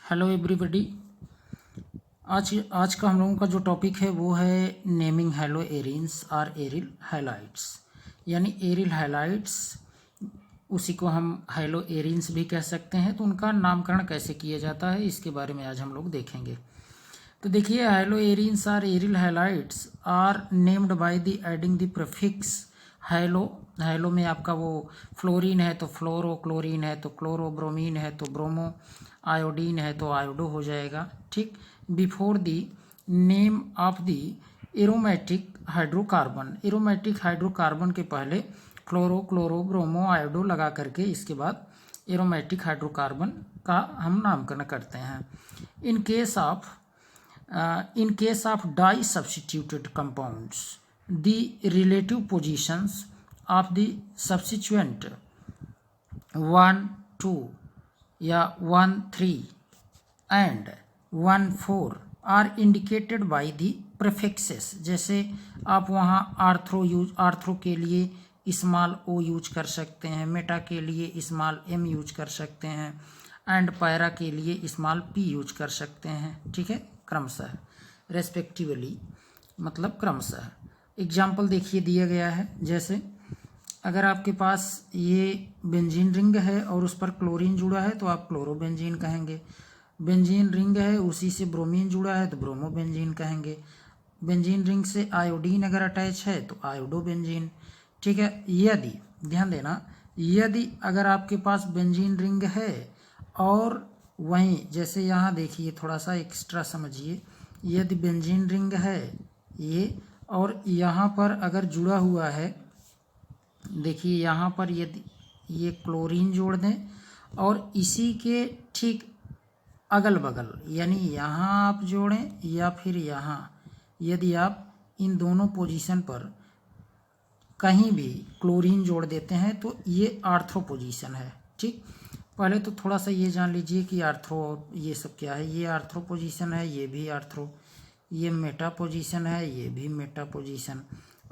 Hello everybody. आज का हम लोगों का जो टॉपिक है वो है नेमिंग हैलो एरिन्स और एरिल हाइलाइट्स, यानी एरिल हाइलाइट्स उसी को हम हैलो एरिन्स भी कह सकते हैं। तो उनका नामकरण कैसे किया जाता है इसके बारे में आज हम लोग देखेंगे। तो देखिए, हैलो एरिन्स और aryl halides are named by the adding the prefix halo. Halo में आपका वो फ्लोरीन है तो फ्लोरो, क्लोरीन है तो क्लोरो, ब्रोमीन है तो ब्रोमो, आयोडीन है तो आयोडो हो जाएगा। ठीक, before the name of the aromatic hydrocarbon. Aromatic hydrocarbon के पहले क्लोरो, क्लोरो, ब्रोमो, आयोडो लगा करके इसके बाद एरोमेटिक हाइड्रोकार्बन का हम नामकरण करते हैं। In case of di substituted compounds the relative positions of the substituent 1 2 या 1 3 and 1 4 are indicated by the prefixes। जैसे आप वहाँ आर्थ्रो के लिए स्मॉल ओ यूज कर सकते हैं, मेटा के लिए स्मॉल एम यूज कर सकते हैं, एंड पैरा के लिए स्मॉल पी यूज कर सकते हैं। ठीक है, क्रमशः रेस्पेक्टिवली, मतलब क्रमशः। एग्जाम्पल देखिए दिया गया है, जैसे अगर आपके पास ये बेंजीन रिंग है और उस पर क्लोरीन जुड़ा है तो आप क्लोरोबेंजीन कहेंगे। बेंजीन रिंग है उसी से ब्रोमीन जुड़ा है तो ब्रोमोबेंजीन कहेंगे। बेंजीन रिंग से आयोडीन अगर अटैच है तो आयोडोबेंजीन। ठीक है, यदि ध्यान देना, यदि अगर आपके पास बेंजीन रिंग है और वहीं जैसे यहाँ देखिए थोड़ा सा एक्स्ट्रा समझिए, यदि बेंजीन रिंग है ये और यहाँ पर अगर जुड़ा हुआ है, देखिए यहाँ पर यदि ये क्लोरीन जोड़ दें और इसी के ठीक अगल बगल यानी यहाँ आप जोड़ें या फिर यहाँ, यदि आप इन दोनों पोजीशन पर कहीं भी क्लोरीन जोड़ देते हैं तो ये आर्थ्रो पोजीशन है। ठीक, पहले तो थोड़ा सा ये जान लीजिए कि आर्थ्रो और ये सब क्या है। ये आर्थ्रो पोजीशन है, ये भी आर्थ्रो, ये मेटा पोजीशन है, ये भी मेटा पोजीशन,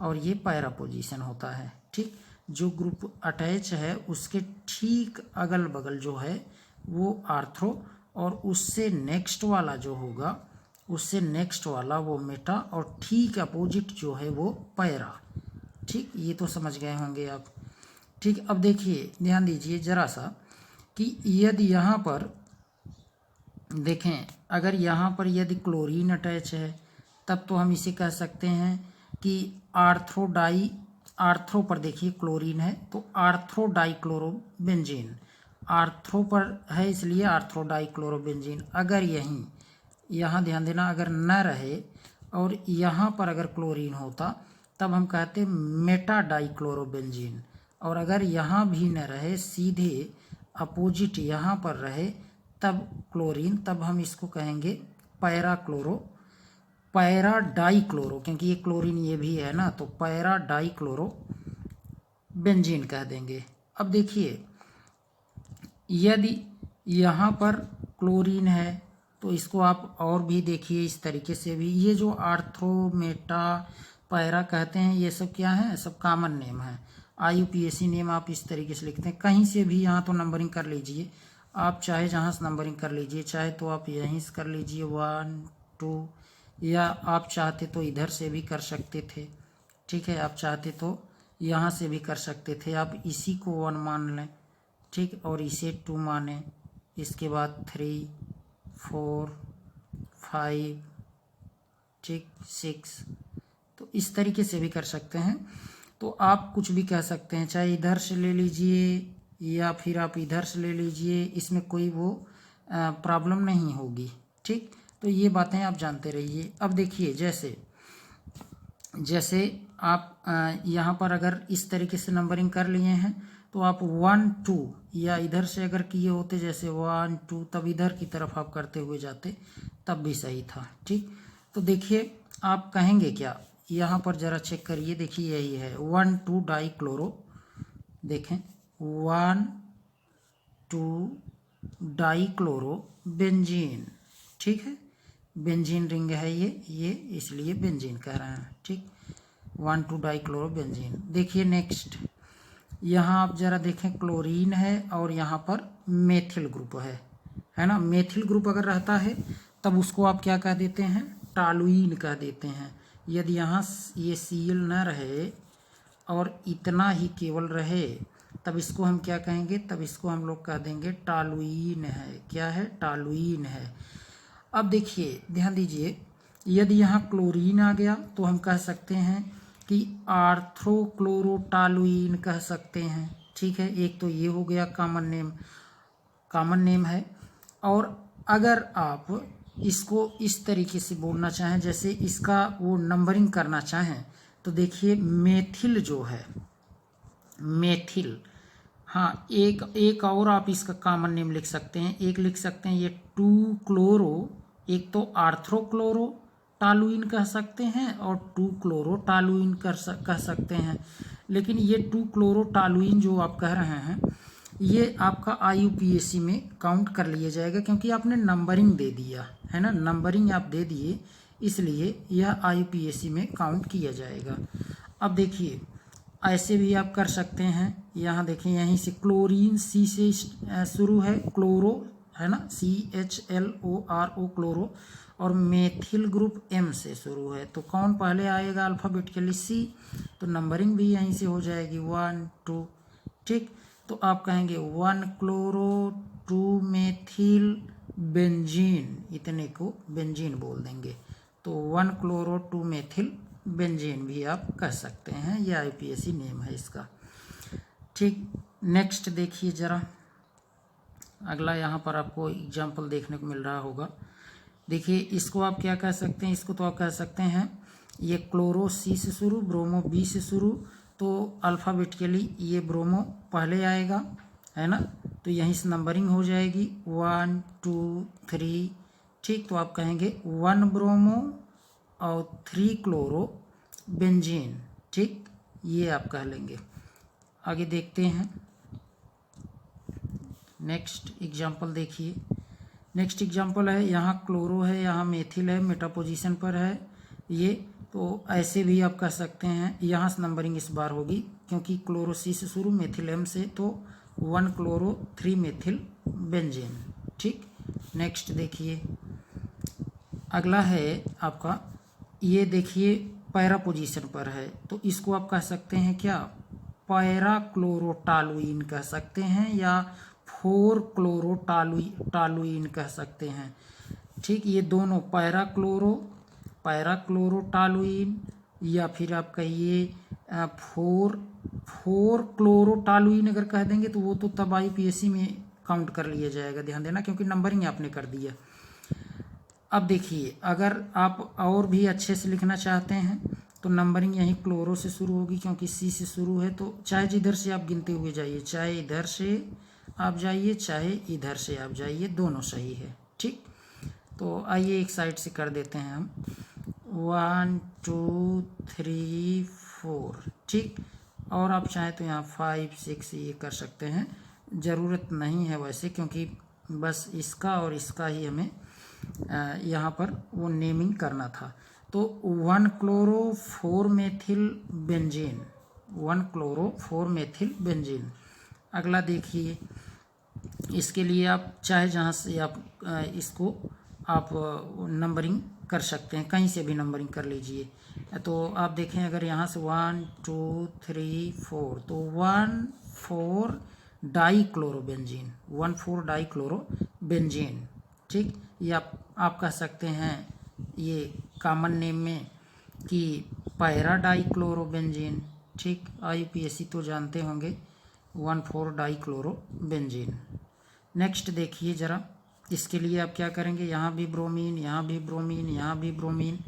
और ये पैरा पोजीशन होता है। ठीक, जो ग्रुप अटैच है उसके ठीक अगल बगल जो है वो आर्थ्रो, और उससे नेक्स्ट वाला जो होगा, उससे नेक्स्ट वाला वो मेटा, और ठीक अपोजिट जो है वो पैरा। ठीक, ये तो समझ गए होंगे आप। ठीक, अब देखिए ध्यान दीजिए ज़रा सा कि यदि यहाँ पर देखें, अगर यहाँ पर यदि क्लोरीन अटैच है तब तो हम इसे कह सकते हैं कि आर्थ्रो पर देखिए क्लोरीन है तो आर्थ्रो डाइक्लोरोबेंजीन। आर्थ्रो पर है इसलिए आर्थ्रो डाइक्लोरोबेंजीन। अगर यहाँ ध्यान देना, अगर न रहे और यहाँ पर अगर क्लोरीन होता तब हम कहते मेटा डाइक्लोरोबेंजीन, और अगर यहाँ भी न रहे, सीधे अपोजिट यहाँ पर रहे तब क्लोरीन, तब हम इसको कहेंगे पैरा डाइक्लोरो, क्योंकि ये क्लोरीन ये भी है ना, तो पैरा डाइक्लोरो बेंजीन कह देंगे। अब देखिए, यदि यहाँ पर क्लोरीन है तो इसको आप और भी देखिए इस तरीके से भी। ये जो आर्थ्रो, मेटा, पैरा कहते हैं ये सब क्या है, सब कॉमन नेम है। IUPAC नेम आप इस तरीके से लिखते हैं, कहीं से भी यहाँ तो नंबरिंग कर लीजिए आप, चाहे जहाँ से नंबरिंग कर लीजिए, चाहे तो आप यहीं से कर लीजिए 1 2, या आप चाहते तो इधर से भी कर सकते थे। ठीक है, आप चाहते तो यहाँ से भी कर सकते थे। आप इसी को 1 मान लें, ठीक, और इसे 2 माने, इसके बाद 3 4 5, ठीक, 6, तो इस तरीके से भी कर सकते हैं। तो आप कुछ भी कह सकते हैं, चाहे इधर से ले लीजिए या फिर आप इधर से ले लीजिए, इसमें कोई वो प्रॉब्लम नहीं होगी। ठीक, तो ये बातें आप जानते रहिए। अब देखिए, जैसे आप यहाँ पर अगर इस तरीके से नंबरिंग कर लिए हैं तो आप 1 2 या इधर से अगर किए होते जैसे 1 2, तब इधर की तरफ आप करते हुए जाते तब भी सही था। ठीक, तो देखिए आप कहेंगे क्या, यहाँ पर ज़रा चेक करिए, देखिए यही है 1 2 डाइक्लोरो, देखें 1 2 डाइक्लोरो बेंजीन। ठीक है, बेंजीन रिंग है ये इसलिए बेंजीन कह रहे हैं। ठीक, 1 2 डाइक्लोरो बेंजीन। देखिए नेक्स्ट, यहाँ आप ज़रा देखें क्लोरीन है और यहाँ पर मेथिल ग्रुप है। है ना। मेथिल ग्रुप अगर रहता है तब उसको आप क्या कह देते हैं, टॉलुइन कह देते हैं। यदि यहाँ ये Cl न रहे और इतना ही केवल रहे तब इसको हम क्या कहेंगे, तब इसको हम लोग कह देंगे टॉलुइन है। क्या है, टॉलुइन है। अब देखिए ध्यान दीजिए, यदि यहाँ क्लोरीन आ गया तो हम कह सकते हैं कि आर्थ्रोक्लोरोटॉलुइन कह सकते हैं। ठीक है, एक तो ये हो गया कॉमन नेम है। और अगर आप इसको इस तरीके से बोलना चाहें, जैसे इसका वो नंबरिंग करना चाहें, तो देखिए मेथिल जो है, मेथिल, हाँ एक और आप इसका कॉमन नेम लिख सकते हैं। एक लिख सकते हैं ये 2 क्लोरो, एक तो आर्थ्रोक्लोरो टॉलुइन कह सकते हैं और 2 क्लोरो टॉलुइन कह सकते हैं। लेकिन ये 2 क्लोरो टॉलुइन जो आप कह रहे हैं ये आपका IUPAC में काउंट कर लिया जाएगा, क्योंकि आपने नंबरिंग दे दिया है ना, नंबरिंग आप दे दिए, इसलिए यह IUPAC में काउंट किया जाएगा। अब देखिए ऐसे भी आप कर सकते हैं। यहाँ देखिए यहीं से क्लोरीन C से शुरू है, क्लोरो है ना, CHLORO क्लोरो, और मेथिल ग्रुप M से शुरू है। तो कौन पहले आएगा अल्फ़ाबेटिकली, C, तो नंबरिंग भी यहीं से हो जाएगी 1 2। ठीक, तो आप कहेंगे 1 क्लोरो 2 मेथिल बेंजीन, इतने को बेंजीन बोल देंगे। तो 1 क्लोरो 2 मेथिल बेंजीन भी आप कह सकते हैं, ये IUPAC नेम है इसका। ठीक, नेक्स्ट देखिए ज़रा, अगला यहाँ पर आपको एग्जाम्पल देखने को मिल रहा होगा। देखिए इसको आप क्या कह सकते हैं, इसको तो आप कह सकते हैं ये क्लोरो C से शुरू, ब्रोमो B से शुरू, तो अल्फ़ाबेटिकली ये ब्रोमो पहले आएगा है ना, तो यहीं से नंबरिंग हो जाएगी 1 2 3। ठीक, तो आप कहेंगे 1 ब्रोमो और 3 क्लोरो बेंजीन। ठीक, ये आप कह लेंगे। आगे देखते हैं, नेक्स्ट एग्जाम्पल देखिए। नेक्स्ट एग्जाम्पल है, यहाँ क्लोरो है, यहाँ मेथिल है, मेटा पोजीशन पर है ये, तो ऐसे भी आप कह सकते हैं। यहाँ से नंबरिंग इस बार होगी क्योंकि क्लोरो C से शुरू, मेथिल M से, तो 1 क्लोरो 3 मेथिल बेंजीन। ठीक, नेक्स्ट देखिए, अगला है आपका, ये देखिए पैरा पोजीशन पर है, तो इसको आप कह सकते हैं क्या, पैरा क्लोरोटॉलुइन कह सकते हैं या 4 क्लोरोटॉलुइन कह सकते हैं। ठीक, ये दोनों पैरा क्लोरोटॉलुइन या फिर आप कहिए 4 क्लोरोटॉलुइन अगर कह देंगे तो वो तो तब IUPAC में काउंट कर लिया जाएगा। ध्यान देना, क्योंकि नंबरिंग आपने कर दिया। अब देखिए अगर आप और भी अच्छे से लिखना चाहते हैं तो नंबरिंग यहीं क्लोरो से शुरू होगी, क्योंकि C से शुरू है, तो चाहे जिधर से आप गिनते हुए जाइए, चाहे इधर से आप जाइए चाहे इधर से आप जाइए, दोनों सही है। ठीक, तो आइए एक साइड से कर देते हैं हम 1 2 3 4। ठीक, और आप चाहें तो यहाँ 5 6 ये कर सकते हैं, ज़रूरत नहीं है वैसे, क्योंकि बस इसका और इसका ही हमें यहाँ पर वो नेमिंग करना था। तो 1 chloro 4 methyl benzene, 1 chloro 4 methyl benzene. अगला देखिए, इसके लिए आप चाहे जहाँ से आप इसको आप नंबरिंग कर सकते हैं, कहीं से भी नंबरिंग कर लीजिए। तो आप देखें अगर यहाँ से 1 2 3 4, तो 1 4 डाइक्लोरोबेंजीन, 1 4 डाइक्लोरोबेंजीन। ठीक, ये आप कह सकते हैं ये कॉमन नेम में कि पैरा डाइक्लोरोबेंजीन। ठीक, IUPAC तो जानते होंगे 1 4 डाइक्लोरोबेंजीन। नेक्स्ट देखिए ज़रा, इसके लिए आप क्या करेंगे, यहाँ भी ब्रोमीन, यहाँ भी ब्रोमीन, यहाँ भी ब्रोमीन।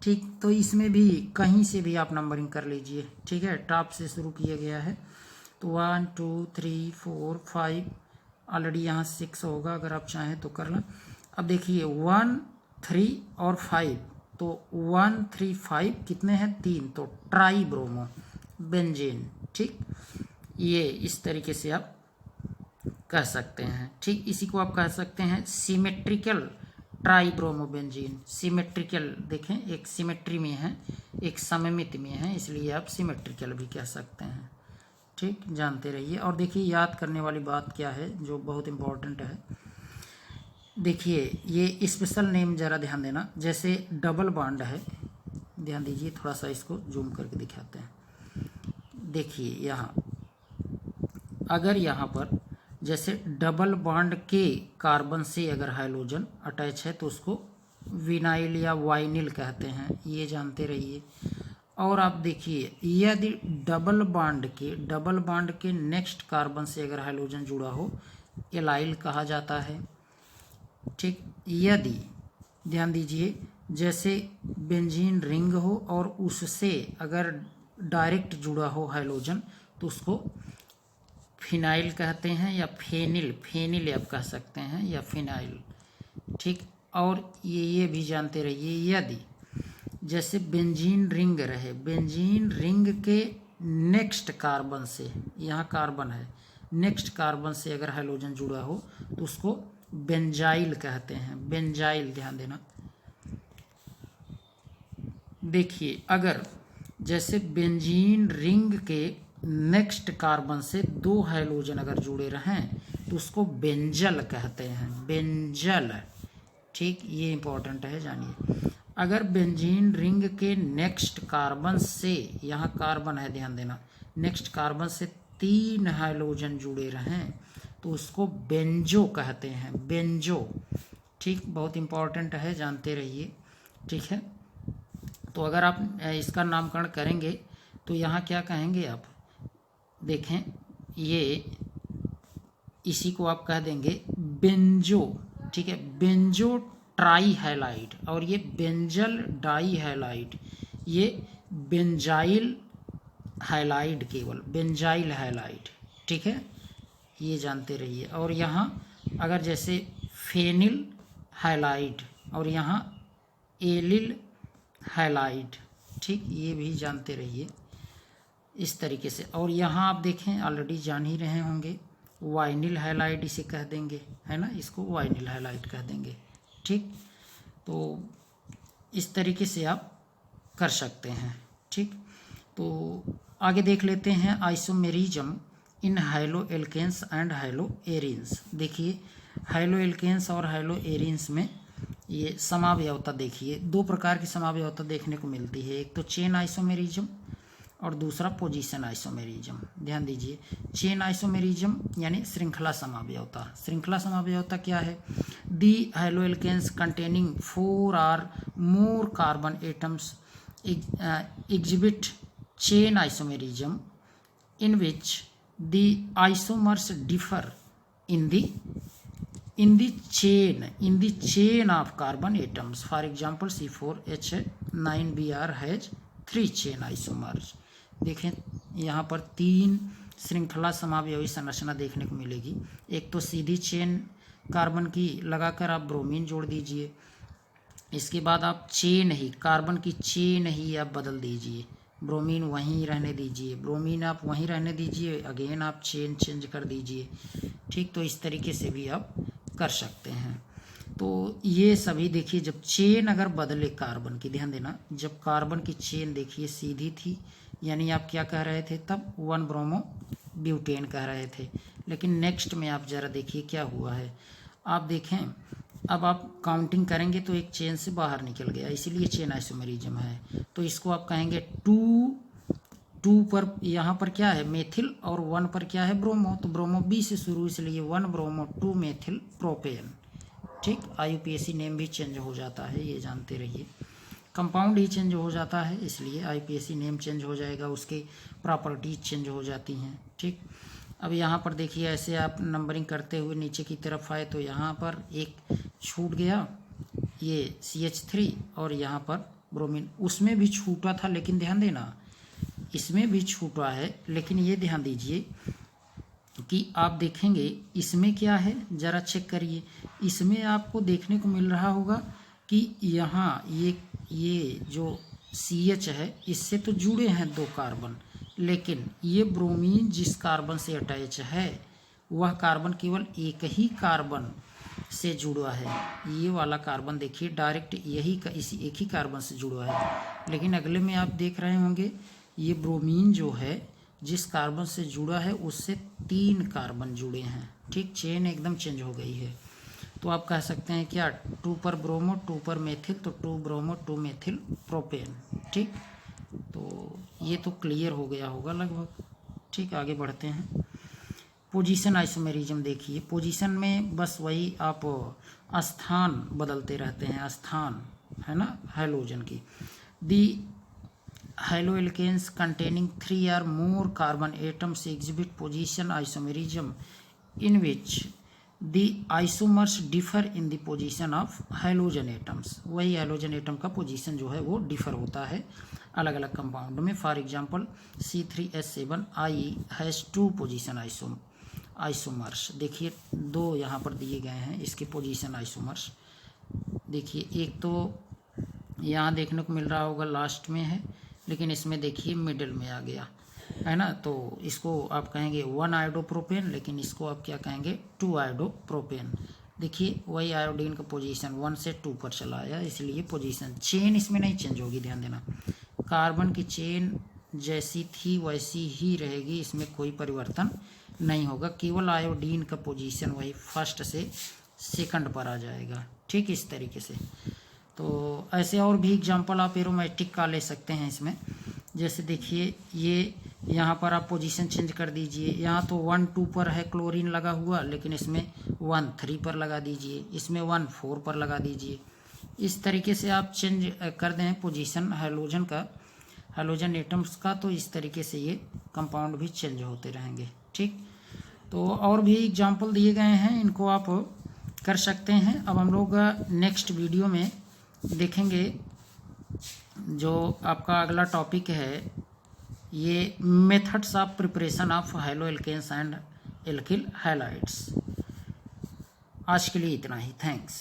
ठीक, तो इसमें भी कहीं से भी आप नंबरिंग कर लीजिए। ठीक है, टॉप से शुरू किया गया है, तो 1 2 3 4 5, ऑलरेडी यहाँ 6 होगा, अगर आप चाहें तो कर लें। अब देखिए 1 3 और 5, तो 1 3 5 कितने हैं, 3, तो ट्राई ब्रोमो बेंजीन। ठीक, ये इस तरीके से आप कह सकते हैं। ठीक, इसी को आप कह सकते हैं सिमेट्रिकल ट्राइब्रोमोबेंजीन। सिमेट्रिकल देखें, एक सिमेट्री में है, एक सममित में है, इसलिए आप सिमेट्रिकल भी कह सकते हैं। ठीक, जानते रहिए। और देखिए याद करने वाली बात क्या है जो बहुत इम्पोर्टेंट है, देखिए ये स्पेशल नेम ज़रा ध्यान देना, जैसे डबल बॉन्ड है, ध्यान दीजिए, थोड़ा सा इसको जूम करके दिखाते हैं। देखिए यहाँ अगर यहाँ पर जैसे डबल बॉन्ड के कार्बन से अगर हाइड्रोजन अटैच है तो उसको विनाइल या वाइनिल कहते हैं, ये जानते रहिए। और आप देखिए यदि डबल बॉन्ड के नेक्स्ट कार्बन से अगर हाइड्रोजन जुड़ा हो एलाइल कहा जाता है। ठीक, यदि ध्यान दीजिए जैसे बेंजीन रिंग हो और उससे अगर डायरेक्ट जुड़ा हो हाइड्रोजन तो उसको फिनाइल कहते हैं, या फेनिल आप कह सकते हैं, या फिनाइल। ठीक, और ये भी जानते रहिए यदि जैसे बेंजीन रिंग रहे, बेंजीन रिंग के नेक्स्ट कार्बन से, यहाँ कार्बन है, नेक्स्ट कार्बन से अगर हाइड्रोजन जुड़ा हो तो उसको बेंजाइल कहते हैं, बेंजाइल, ध्यान देना। देखिए अगर जैसे बेंजीन रिंग के नेक्स्ट कार्बन से 2 हाइड्रोजन अगर जुड़े रहें तो उसको बेंजल कहते हैं, बेंजल। ठीक, ये इंपॉर्टेंट है, जानिए। अगर बेंजीन रिंग के नेक्स्ट कार्बन से, यहाँ कार्बन है, ध्यान देना, नेक्स्ट कार्बन से 3 हाइड्रोजन जुड़े रहें तो उसको बेंजो कहते हैं, बेंजो। ठीक, बहुत इंपॉर्टेंट है, जानते रहिए। ठीक है, तो अगर आप इसका नामकरण करेंगे तो यहाँ क्या कहेंगे आप, देखें, ये इसी को आप कह देंगे बेंजो। ठीक है, बेंजो ट्राई हैलाइड, और ये बेंजल डाई हैलाइड, ये बेंजाइल हैलाइड, केवल बेंजाइल हैलाइड। ठीक है, ये जानते रहिए। और यहाँ अगर जैसे फेनिल हैलाइड और यहाँ एलिल हैलाइड, ठीक, ये भी जानते रहिए इस तरीके से। और यहाँ आप देखें ऑलरेडी जान ही रहे होंगे, वाइनिल हैलाइड इसे कह देंगे, है ना, इसको वाइनिल हैलाइड कह देंगे। ठीक, तो इस तरीके से आप कर सकते हैं। ठीक, तो आगे देख लेते हैं isomerism in halo alkanes and halo arenes. देखिए हाइलो एल्केन्स और हाइलो एरिन्स में ये समावयवता, देखिए 2 प्रकार की समावयवता देखने को मिलती है, एक तो चेन आइसोमेरिज्म और दूसरा पोजीशन आइसोमेरिज्म। ध्यान दीजिए, चेन आइसोमेरिज्म यानी श्रृंखला समावयवता। श्रृंखला समावयवता क्या है, दी हाइलोएल्केन्स कंटेनिंग 4 और more carbon atoms exhibit chain isomerism in which the isomers differ in the chain of carbon atoms. For example, C4H9Br has 3 chain isomers. देखें यहाँ पर 3 श्रृंखला समावयवी संरचना देखने को मिलेगी। एक तो सीधी चेन कार्बन की लगाकर आप ब्रोमीन जोड़ दीजिए, इसके बाद आप चेन ही, कार्बन की चेन ही आप बदल दीजिए, ब्रोमीन वहीं रहने दीजिए, ब्रोमीन आप वहीं रहने दीजिए, अगेन आप चेन चेंज कर दीजिए। ठीक, तो इस तरीके से भी आप कर सकते हैं। तो ये सभी देखिए, जब चेन अगर बदले कार्बन की, ध्यान देना, जब कार्बन की चेन देखिए सीधी थी, यानी आप क्या कह रहे थे तब 1 ब्रोमो ब्यूटेन कह रहे थे, लेकिन नेक्स्ट में आप ज़रा देखिए क्या हुआ है। आप देखें, अब आप काउंटिंग करेंगे तो एक चेन से बाहर निकल गया, इसीलिए चेन आइसोमेरिज्म है। तो इसको आप कहेंगे 2 पर, यहाँ पर क्या है मेथिल, और 1 पर क्या है ब्रोमो, तो ब्रोमो बी से शुरू, इसलिए 1 ब्रोमो 2 मेथिल प्रोपेन। ठीक, IUPAC नेम भी चेंज हो जाता है, ये जानते रहिए। कंपाउंड ही चेंज हो जाता है, इसलिए IUPAC नेम चेंज हो जाएगा, उसके प्रॉपर्टीज चेंज हो जाती हैं। ठीक, अब यहाँ पर देखिए ऐसे आप नंबरिंग करते हुए नीचे की तरफ आए तो यहाँ पर एक छूट गया, ये CH3, और यहाँ पर ब्रोमीन, उसमें भी छूटा था, लेकिन ध्यान देना इसमें भी छूटा है, लेकिन ये ध्यान दीजिए कि आप देखेंगे इसमें क्या है, ज़रा चेक करिए, इसमें आपको देखने को मिल रहा होगा कि यहाँ ये जो CH है इससे तो जुड़े हैं 2 कार्बन, लेकिन ये ब्रोमीन जिस कार्बन से अटैच है वह कार्बन केवल एक ही कार्बन से जुड़ा है। ये वाला कार्बन देखिए डायरेक्ट इसी एक ही कार्बन से जुड़ा है, लेकिन अगले में आप देख रहे होंगे ये ब्रोमीन जो है जिस कार्बन से जुड़ा है उससे 3 कार्बन जुड़े हैं। ठीक, चेन एकदम चेंज हो गई है। तो आप कह सकते हैं क्या 2 पर ब्रोमो 2 पर मेथिल, तो 2 ब्रोमो 2 मेथिल प्रोपेन। ठीक, तो ये तो क्लियर हो गया होगा लगभग। ठीक, आगे बढ़ते हैं। पोजीशन आइसोमेरिज्म देखिए, पोजीशन में बस वही आप स्थान बदलते रहते हैं, स्थान है ना हैलोजन की। दी haloalkanes containing 3 or more carbon atoms exhibit position isomerism in which the isomers differ in the position of halogen atoms। वही हैलोजन एटम का पोजीशन जो है वो डिफर होता है अलग अलग कंपाउंड में। For example C3H7I has 2 position isomers. देखिए 2 यहाँ पर दिए गए हैं इसके पोजीशन आइसोमर्स। देखिए एक तो यहाँ देखने को मिल रहा होगा लास्ट में है, लेकिन इसमें देखिए मिडिल में आ गया है ना, तो इसको आप कहेंगे 1 आयोडोप्रोपेन, लेकिन इसको आप क्या कहेंगे 2 आयोडोप्रोपेन। देखिए वही आयोडीन का पोजीशन 1 से 2 पर चला आया, इसलिए पोजीशन चेन इसमें नहीं चेंज होगी, ध्यान देना। कार्बन की चेन जैसी थी वैसी ही रहेगी, इसमें कोई परिवर्तन नहीं होगा, केवल आयोडीन का पोजीशन वही फर्स्ट से सेकंड पर आ जाएगा। ठीक, इस तरीके से। तो ऐसे और भी एग्जांपल आप एरोमेटिक का ले सकते हैं इसमें। जैसे देखिए ये यहाँ पर आप पोजीशन चेंज कर दीजिए, यहाँ तो 1 2 पर है क्लोरीन लगा हुआ, लेकिन इसमें 1 3 पर लगा दीजिए, इसमें 1 4 पर लगा दीजिए। इस तरीके से आप चेंज कर दें पोजीशन हैलोजन का, हैलोजन एटम्स का, तो इस तरीके से ये कंपाउंड भी चेंज होते रहेंगे। ठीक, तो और भी एग्जांपल दिए गए हैं, इनको आप कर सकते हैं। अब हम लोग नेक्स्ट वीडियो में देखेंगे जो आपका अगला टॉपिक है, ये methods of preparation of haloalkanes and alkyl halides. आज के लिए इतना ही, थैंक्स।